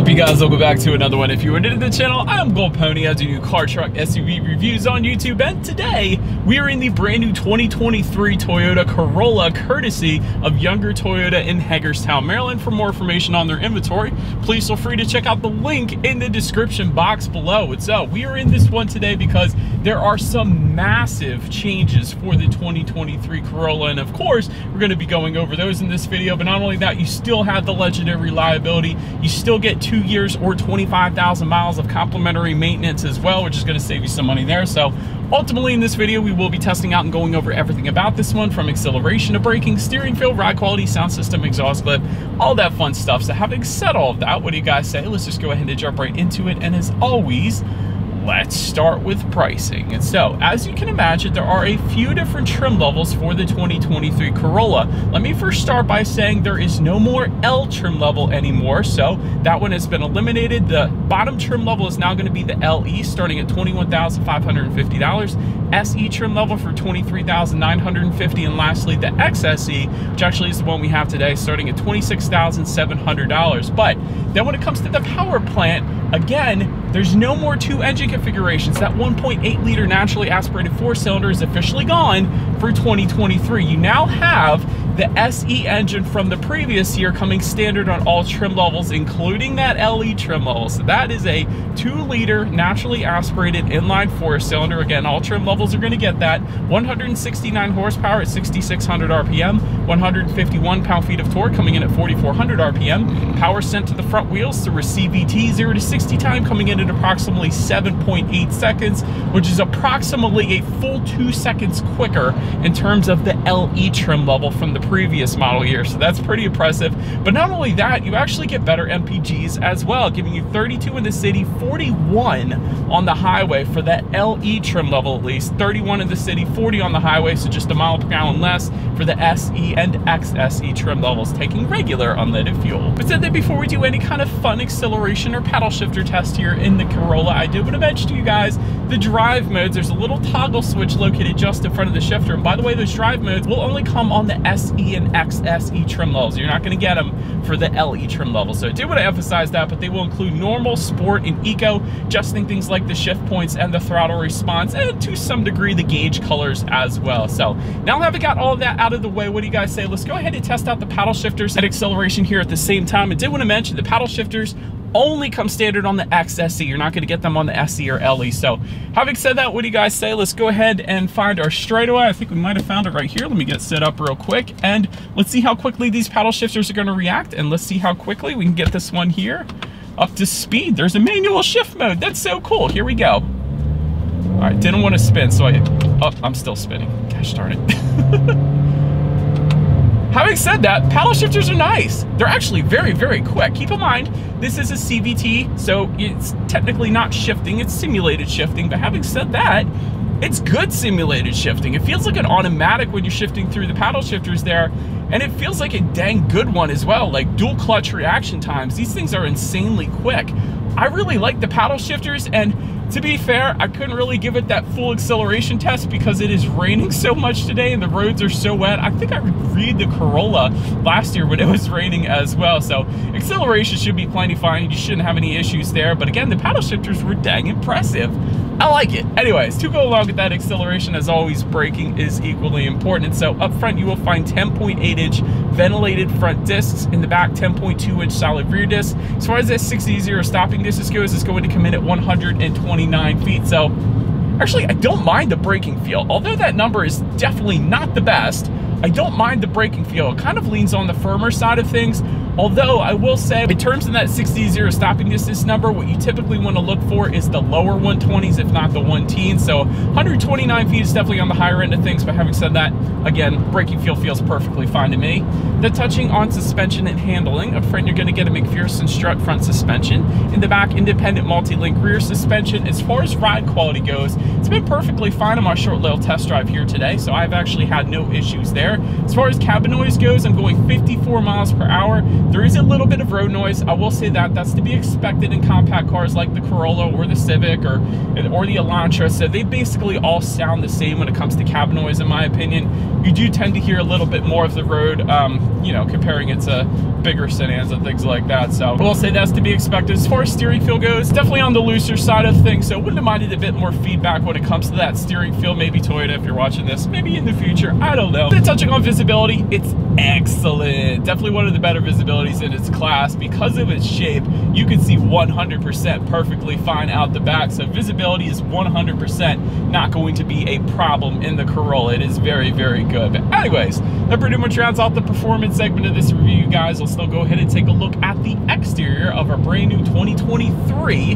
up, you guys? Welcome back to another one. If you are new to the channel, I'm Gold Pony. I do new car, truck, SUV reviews on YouTube, and today we are in the brand new 2023 Toyota Corolla, courtesy of Younger Toyota in Hagerstown, Maryland. For more information on their inventory, please feel free to check out the link in the description box below. And so we are in this one today because there are some massive changes for the 2023 Corolla, and of course we're going to be going over those in this video. But not only that, you still have the legendary reliability. You still get 2 years or 25,000 miles of complimentary maintenance as well, which is going to save you some money there. So ultimately in this video, we will be testing out and going over everything about this one, from acceleration to braking, steering feel, ride quality, sound system, exhaust clip, all that fun stuff. So having said all of that, what do you guys say? Let's just go ahead and jump right into it. And as always, let's start with pricing. And so, as you can imagine, there are a few different trim levels for the 2023 Corolla. Let me first start by saying there is no more L trim level anymore, so that one has been eliminated. The bottom trim level is now going to be the LE, starting at $21,550. SE trim level for $23,950, and lastly the XSE, which actually is the one we have today, starting at $26,700. But then when it comes to the power plant, again, there's no more two engine configurations. That 1.8 liter naturally aspirated 4-cylinder is officially gone for 2023. You now have the SE engine from the previous year coming standard on all trim levels, including that LE trim level. So that is a 2-liter naturally aspirated inline 4-cylinder. Again, all trim levels are going to get that. 169 horsepower at 6,600 RPM, 151 pound-feet of torque coming in at 4,400 RPM. Power sent to the front wheels through a CVT. 0 to 60 time coming in at approximately 7.8 seconds, which is approximately a full 2 seconds quicker in terms of the LE trim level from the previous model year. So that's pretty impressive. But not only that, you actually get better MPGs as well, giving you 32 in the city, 41 on the highway for that LE trim level, at least 31 in the city, 40 on the highway, so just a mile per gallon less for the SE and XSE trim levels, taking regular unleaded fuel. But then before we do any kind of fun acceleration or paddle shifter test here in the Corolla, I did want to mention to you guys the drive modes. There's a little toggle switch located just in front of the shifter, and by the way, those drive modes will only come on the SE and XSE trim levels. You're not going to get them for the LE trim level. So I did want to emphasize that, but they will include normal, sport, and eco, adjusting things like the shift points and the throttle response, and to some degree the gauge colors as well. So now having got all of that out of the way, what do you guys say? Let's go ahead and test out the paddle shifters and acceleration here at the same time. I did want to mention the paddle shifters only come standard on the XSE. You're not going to get them on the SE or LE. So having said that, what do you guys say? Let's go ahead and find our straightaway. I think we might have found it right here. Let me get set up real quick, and let's see how quickly these paddle shifters are going to react, and let's see how quickly we can get this one here up to speed. There's a manual shift mode. That's so cool. Here we go. All right, didn't want to spin, so I'm still spinning. Gosh darn it. Having said that, paddle shifters are nice. They're actually very, very quick. Keep in mind, this is a CVT, so it's technically not shifting, it's simulated shifting. But having said that, it's good simulated shifting. It feels like an automatic when you're shifting through the paddle shifters there, and it feels like a dang good one as well. Like dual clutch reaction times, these things are insanely quick. I really like the paddle shifters, and to be fair, I couldn't really give it that full acceleration test because it is raining so much today and the roads are so wet. I think I reviewed the Corolla last year when it was raining as well. So acceleration should be plenty fine. You shouldn't have any issues there. But again, the paddle shifters were dang impressive. I like it. Anyways, to go along with that acceleration, as always, braking is equally important. And so up front, you will find 10.8-inch ventilated front discs. In the back, 10.2-inch solid rear disc. As far as that 60-0 stopping distance goes, it's going to come in at 129 feet. So actually, I don't mind the braking feel. Although that number is definitely not the best, I don't mind the braking feel. It kind of leans on the firmer side of things. Although I will say, in terms of that 60-0 stopping distance number, what you typically want to look for is the lower 120s, if not the 1-teens. So 129 feet is definitely on the higher end of things. But having said that, again, braking feel feels perfectly fine to me. The touching on suspension and handling. Up front, you're going to get a McPherson strut front suspension. In the back, independent multi-link rear suspension. As far as ride quality goes, it's been perfectly fine on my short little test drive here today, so I've actually had no issues there. As far as cabin noise goes, I'm going 54 miles per hour. There is a little bit of road noise. I will say that that's to be expected in compact cars like the Corolla or the Civic or the Elantra. So they basically all sound the same when it comes to cab noise, in my opinion. You do tend to hear a little bit more of the road, you know, comparing it to bigger sedans and things like that. So I will say that's to be expected. As far as steering feel goes, definitely on the looser side of things. So wouldn't have minded a bit more feedback when it comes to that steering feel. Maybe Toyota, if you're watching this, maybe in the future, I don't know. But touching on visibility, it's excellent. Definitely one of the better visibilities in its class. Because of its shape, you can see 100% perfectly fine out the back. So visibility is 100% not going to be a problem in the Corolla. It is very, very good. But anyways, that pretty much rounds out the performance segment of this review, guys. Let's still go ahead and take a look at the exterior of our brand new 2023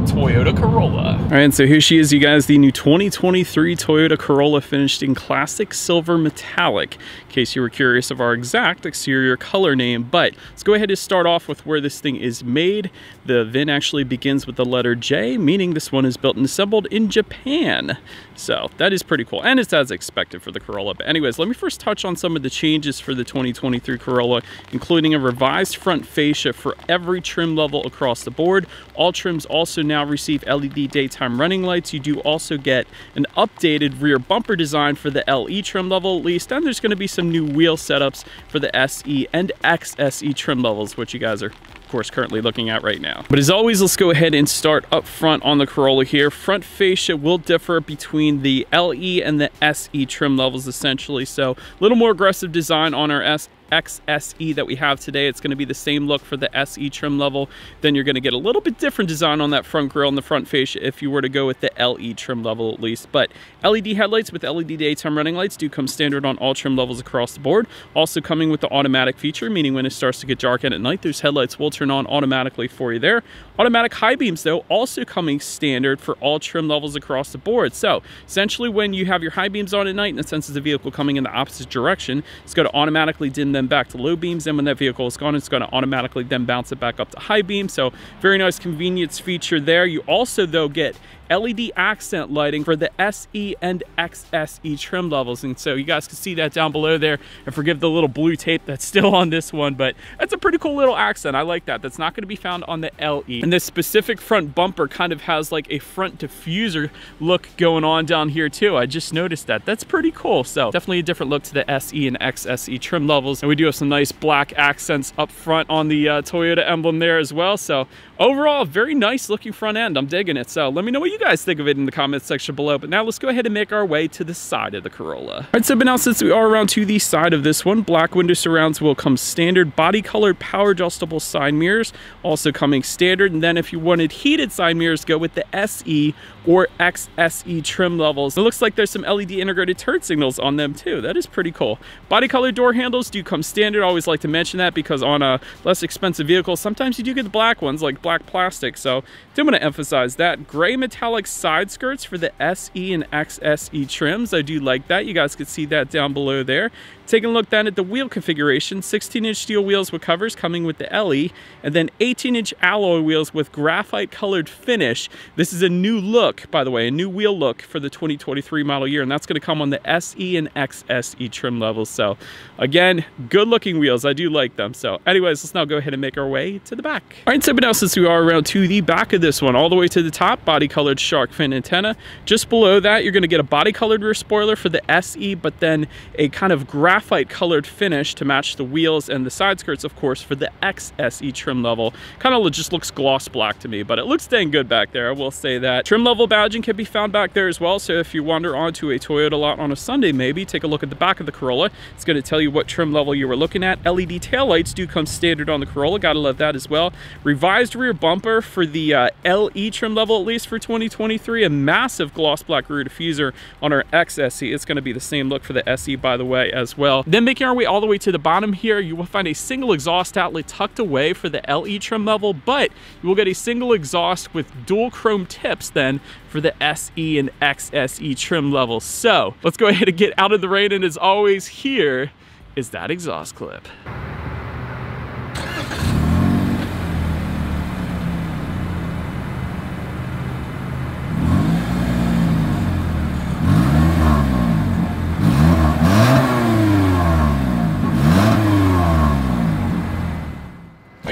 Toyota Corolla. All right, so here she is, you guys, the new 2023 Toyota Corolla, finished in classic silver metallic, in case you were curious of our exact exterior color name. But let's go ahead and start off with where this thing is made. The VIN actually begins with the letter J, meaning this one is built and assembled in Japan. So that is pretty cool, and it's as expected for the Corolla. But anyways, let me first touch on some of the changes for the 2023 Corolla, including a revised front fascia for every trim level across the board. All trims also now receive LED daytime running lights. You do also get an updated rear bumper design for the LE trim level, at least, and there's going to be some new wheel setups for the SE and XSE trim levels, which you guys are of course currently looking at right now. But as always, let's go ahead and start up front on the Corolla here. Front fascia will differ between the LE and the SE trim levels, essentially. So a little more aggressive design on our XSE that we have today. It's going to be the same look for the SE trim level. Then you're going to get a little bit different design on that front grille and the front fascia if you were to go with the LE trim level, at least. But LED headlights with LED daytime running lights do come standard on all trim levels across the board. Also coming with the automatic feature, meaning when it starts to get dark at night, those headlights will turn on automatically for you there. Automatic high beams, though, also coming standard for all trim levels across the board. So essentially, when you have your high beams on at night and it senses the vehicle coming in the opposite direction, it's going to automatically dim them back to low beams, and when that vehicle is gone, it's going to automatically then bounce it back up to high beam. So very nice convenience feature there. You also, though, get LED accent lighting for the SE and XSE trim levels, and so you guys can see that down below there, and forgive the little blue tape that's still on this one, but that's a pretty cool little accent. I like that. That's not going to be found on the LE. And this specific front bumper kind of has like a front diffuser look going on down here too. I just noticed that. That's pretty cool. So definitely a different look to the SE and XSE trim levels, and we do have some nice black accents up front on the Toyota emblem there as well. So overall, very nice looking front end. I'm digging it. So let me know what you guys think of it in the comments section below. But now let's go ahead and make our way to the side of the Corolla. All right, so but now since we are around to the side of this one, black window surrounds will come standard. Body colored power adjustable side mirrors also coming standard. And then if you wanted heated side mirrors, go with the SE or XSE trim levels. It looks like there's some LED integrated turn signals on them too. That is pretty cool. Body colored door handles do come standard. I always like to mention that because on a less expensive vehicle, sometimes you do get the black ones, like black plastic. So I want to emphasize that. Gray metallic side skirts for the SE and XSE trims. I do like that. You guys can see that down below there. Taking a look then at the wheel configuration, 16-inch steel wheels with covers coming with the LE, and then 18-inch alloy wheels with graphite colored finish. This is a new look, by the way, a new wheel look for the 2023 model year, and that's going to come on the SE and XSE trim levels. So again, good looking wheels. I do like them. So anyways, let's now go ahead and make our way to the back. All right, so but now since we are around to the back of this one, all the way to the top, body colored shark fin antenna. Just below that, you're going to get a body colored rear spoiler for the SE, but then a kind of graphite colored finish to match the wheels and the side skirts, of course, for the XSE trim level. Kind of just looks gloss black to me, but it looks dang good back there, I will say that. Trim level badging can be found back there as well, so if you wander onto a Toyota lot on a Sunday, maybe take a look at the back of the Corolla. It's going to tell you what trim level you were looking at. LED taillights do come standard on the Corolla. Gotta love that as well. Revised rear bumper for the LE trim level, at least for 2023. A massive gloss black rear diffuser on our XSE. It's going to be the same look for the SE, by the way, as well. Then making our way all the way to the bottom here, you will find a single exhaust outlet tucked away for the LE trim level, but you will get a single exhaust with dual chrome tips then for the SE and XSE trim levels. So let's go ahead and get out of the rain, and as always, here is that exhaust clip.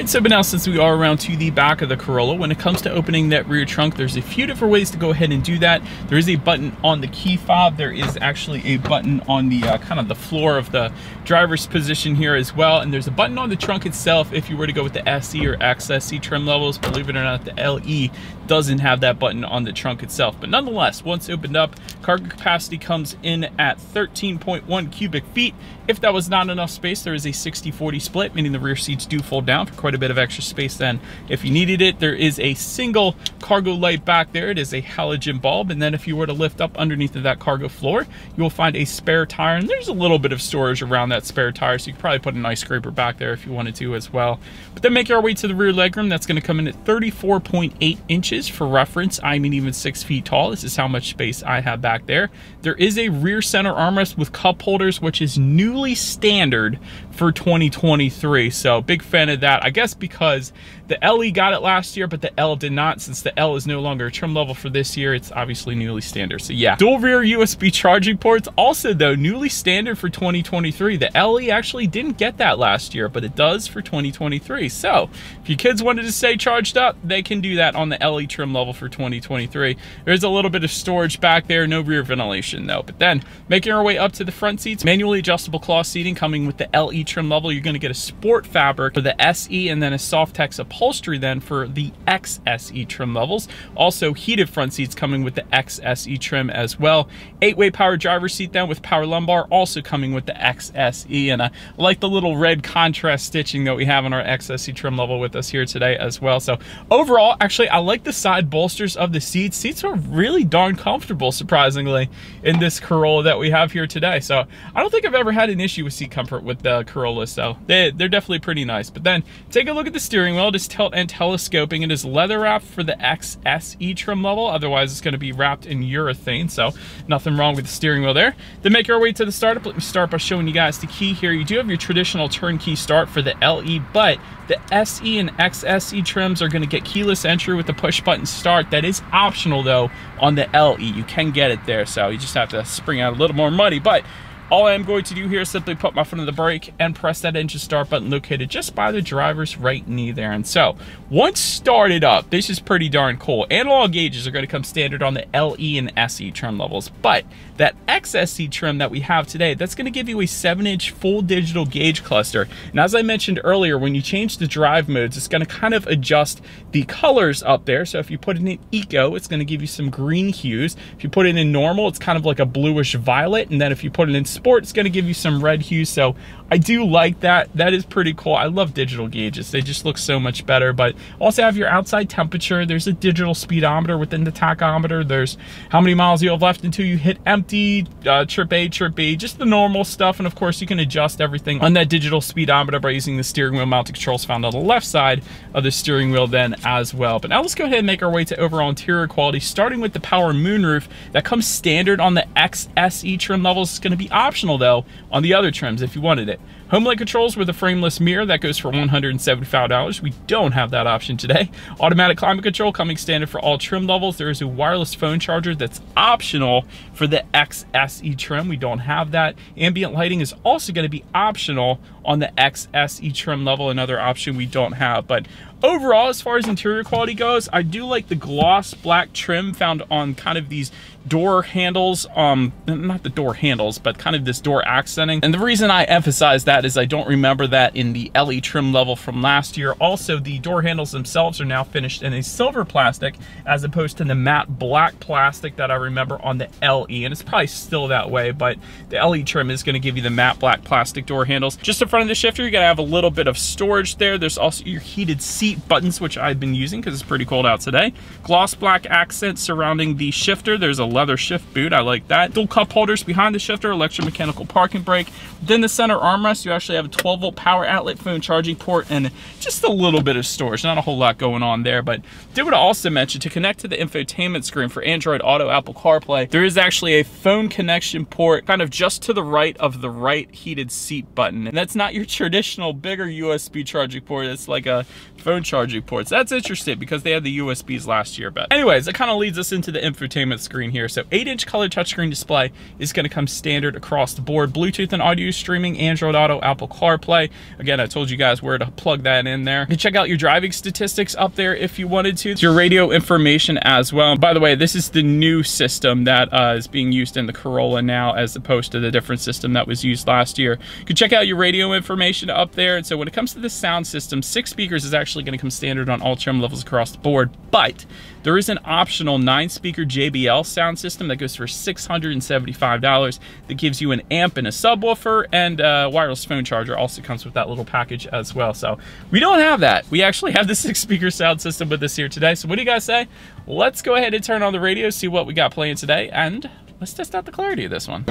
right, so but now since we are around to the back of the Corolla, when it comes to opening that rear trunk, there's a few different ways to go ahead and do that. There is a button on the key fob. There is actually a button on the kind of the floor of the driver's position here as well. And there's a button on the trunk itself if you were to go with the SE or XSE trim levels. Believe it or not, the LE doesn't have that button on the trunk itself. But nonetheless, once opened up, cargo capacity comes in at 13.1 cubic feet. If that was not enough space, there is a 60-40 split, meaning the rear seats do fold down for quite a bit of extra space then if you needed it. There is a single cargo light back there. It is a halogen bulb. And then if you were to lift up underneath of that cargo floor, you will find a spare tire. And there's a little bit of storage around that spare tire, so you could probably put an ice scraper back there if you wanted to as well. But then make our way to the rear legroom. That's going to come in at 34.8 inches. For reference, I'm even 6 feet tall. This is how much space I have back there. There is a rear center armrest with cup holders, which is newly standard for 2023. So big fan of that, I guess, because the LE got it last year, but the L did not. Since the L is no longer a trim level for this year, it's obviously newly standard. So yeah, dual rear USB charging ports. Also though, newly standard for 2023. The LE actually didn't get that last year, but it does for 2023. So if your kids wanted to stay charged up, they can do that on the LE trim level for 2023. There's a little bit of storage back there, no rear ventilation though. But then making our way up to the front seats, manually adjustable cloth seating coming with the LE trim level. You're going to get a sport fabric for the SE and then a Softex upholstery then for the XSE trim levels. Also heated front seats coming with the XSE trim as well. 8-way power driver seat then with power lumbar, also coming with the XSE. And I like the little red contrast stitching that we have on our XSE trim level with us here today as well. So overall, actually, I like the side bolsters of the seats. Seats are really darn comfortable, surprisingly, in this Corolla that we have here today. So I don't think I've ever had an issue with seat comfort with the Corolla. So they're definitely pretty nice. But then take a look at the steering wheel. It is tilt and telescoping. It is leather wrapped for the XSE trim level. Otherwise, it's going to be wrapped in urethane. So nothing wrong with the steering wheel there. Then make our way to the startup. Let me start by showing you guys the key here. You do have your traditional turnkey start for the LE, but the SE and XSE trims are going to get keyless entry with the push button start. That is optional though on the LE. You can get it there, so you just have to spring out a little more money. But all I am going to do here is simply put my foot on the brake and press that engine start button located just by the driver's right knee there. And so once started up, this is pretty darn cool. Analog gauges are going to come standard on the LE and SE trim levels, but that XSE trim that we have today, that's going to give you a 7-inch full digital gauge cluster. And as I mentioned earlier, when you change the drive modes, it's going to kind of adjust the colors up there. So if you put it in eco, it's going to give you some green hues. If you put it in normal, it's kind of like a bluish violet. And then if you put it in sport, it's going to give you some red hues. So I do like that. That is pretty cool. I love digital gauges. They just look so much better. But also have your outside temperature. There's a digital speedometer within the tachometer. There's how many miles you have left until you hit empty, trip A, trip B, just the normal stuff. And of course you can adjust everything on that digital speedometer by using the steering wheel mounted controls found on the left side of the steering wheel then as well. But now let's go ahead and make our way to overall interior quality, starting with the power moonroof that comes standard on the XSE trim levels. It's going to be optional though on the other trims if you wanted it. HomeLink controls with a frameless mirror, that goes for $175. We don't have that option today. Automatic climate control coming standard for all trim levels. There is a wireless phone charger that's optional for the XSE trim. We don't have that. Ambient lighting is also going to be optional on the XSE trim level, another option we don't have. But overall, as far as interior quality goes, I do like the gloss black trim found on kind of these door handles, not the door handles, but kind of this door accenting. And the reason I emphasize that is I don't remember that in the LE trim level from last year. Also, the door handles themselves are now finished in a silver plastic as opposed to the matte black plastic that I remember on the LE. And it's probably still that way, but the LE trim is going to give you the matte black plastic door handles. Just in front of the shifter, you're going to have a little bit of storage there. There's also your heated seat buttons, which I've been using because it's pretty cold out today. Gloss black accents surrounding the shifter. There's a leather shift boot. I like that. Dual cup holders behind the shifter, electromechanical parking brake. Within the center armrest, you actually have a 12-volt power outlet, phone charging port, and just a little bit of storage. Not a whole lot going on there, but did want to also mention to connect to the infotainment screen for Android Auto, Apple CarPlay, there is actually a phone connection port kind of just to the right of the right heated seat button. And that's not your traditional bigger USB charging port. It's like a phone charging port. So that's interesting because they had the USBs last year. But anyways, it kind of leads us into the infotainment screen here. So 8-inch color touchscreen display is going to come standard across across the board. Bluetooth and audio streaming, Android Auto, Apple CarPlay. Again, I told you guys where to plug that in there. You can check out your driving statistics up there if you wanted to. It's your radio information as well. By the way, this is the new system that is being used in the Corolla now, as opposed to the different system that was used last year. You can check out your radio information up there. And so when it comes to the sound system, 6 speakers is actually going to come standard on all trim levels across the board, but there is an optional 9-speaker JBL sound system that goes for $675 that gives you an amp and a subwoofer, and a wireless phone charger also comes with that little package as well. So we don't have that. We actually have the 6-speaker sound system with us here today. So what do you guys say? Let's go ahead and turn on the radio, see what we got playing today, and let's test out the clarity of this one.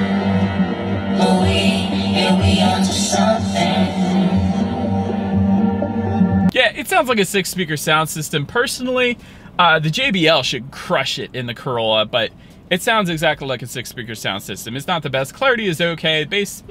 Yeah, it sounds like a 6-speaker sound system. Personally, the JBL should crush it in the Corolla, but it sounds exactly like a 6-speaker sound system. It's not the best. Clarity is okay. Bass,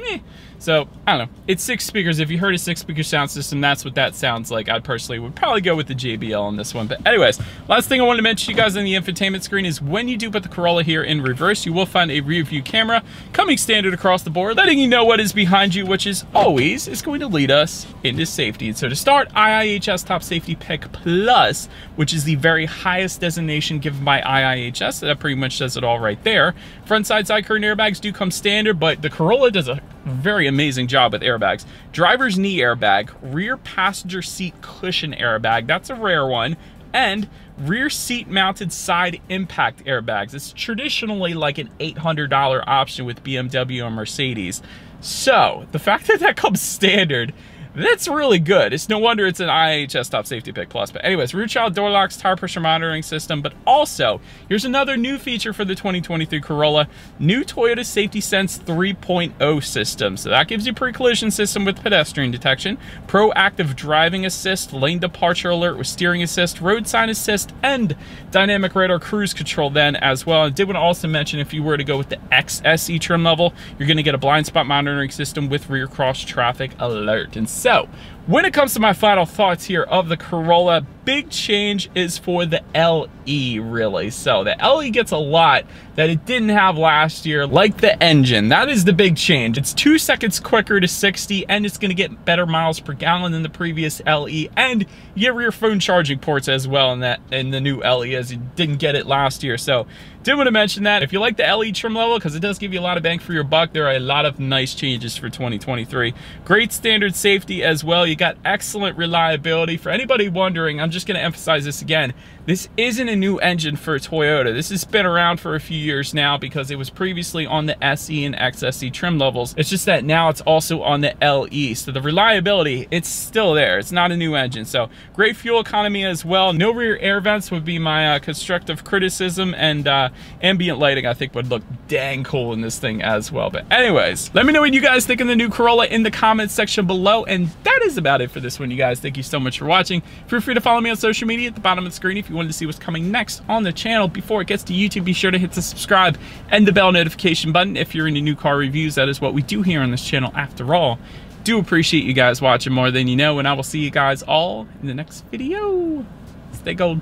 So, I don't know. It's 6 speakers. If you heard a 6-speaker sound system, that's what that sounds like. I personally would probably go with the JBL on this one. But anyways, last thing I wanted to mention to you guys on the infotainment screen is when you do put the Corolla here in reverse, you will find a rear view camera coming standard across the board, letting you know what is behind you, which is always is going to lead us into safety. And so to start, IIHS Top Safety Pick Plus, which is the very highest designation given by IIHS. That pretty much says it all right there. Front side curtain airbags do come standard, but the Corolla does a very amazing job with airbags. Driver's knee airbag, rear passenger seat cushion airbag, that's a rare one, and rear seat mounted side impact airbags. It's traditionally like an $800 option with BMW and Mercedes. So the fact that that comes standard, that's really good. It's no wonder it's an IIHS Top Safety Pick Plus. But anyways, rear child door locks, tire pressure monitoring system, but also here's another new feature for the 2023 Corolla, new Toyota Safety Sense 3.0 system. So that gives you pre-collision system with pedestrian detection, proactive driving assist, lane departure alert with steering assist, road sign assist, and dynamic radar cruise control then as well. I did want to also mention, if you were to go with the XSE trim level, you're going to get a blind spot monitoring system with rear cross traffic alert. And so, when it comes to my final thoughts here of the Corolla, big change is for the LE, really. So the LE gets a lot that it didn't have last year, like the engine. That is the big change. It's 2 seconds quicker to 60, and it's gonna get better miles per gallon than the previous LE, and you get rear phone charging ports as well in the new LE, as you didn't get it last year. So did want to mention that. If you like the LE trim level, because it does give you a lot of bang for your buck, there are a lot of nice changes for 2023. Great standard safety as well. You got excellent reliability. For anybody wondering, I'm just going to emphasize this again. This isn't a new engine for Toyota. This has been around for a few years now because it was previously on the SE and XSE trim levels. It's just that now it's also on the LE. So the reliability, it's still there. It's not a new engine. So great fuel economy as well. No rear air vents would be my constructive criticism, and ambient lighting I think would look dang cool in this thing as well. But anyways, let me know what you guys think of the new Corolla in the comments section below. And that is about it for this one, you guys. Thank you so much for watching. Feel free to follow me on social media at the bottom of the screen if you wanted to see what's coming next on the channel. Before it gets to YouTube, be sure to hit the subscribe and the bell notification button if you're into new car reviews. That is what we do here on this channel after all. Do appreciate you guys watching more than you know, and I will see you guys all in the next video. Stay gold.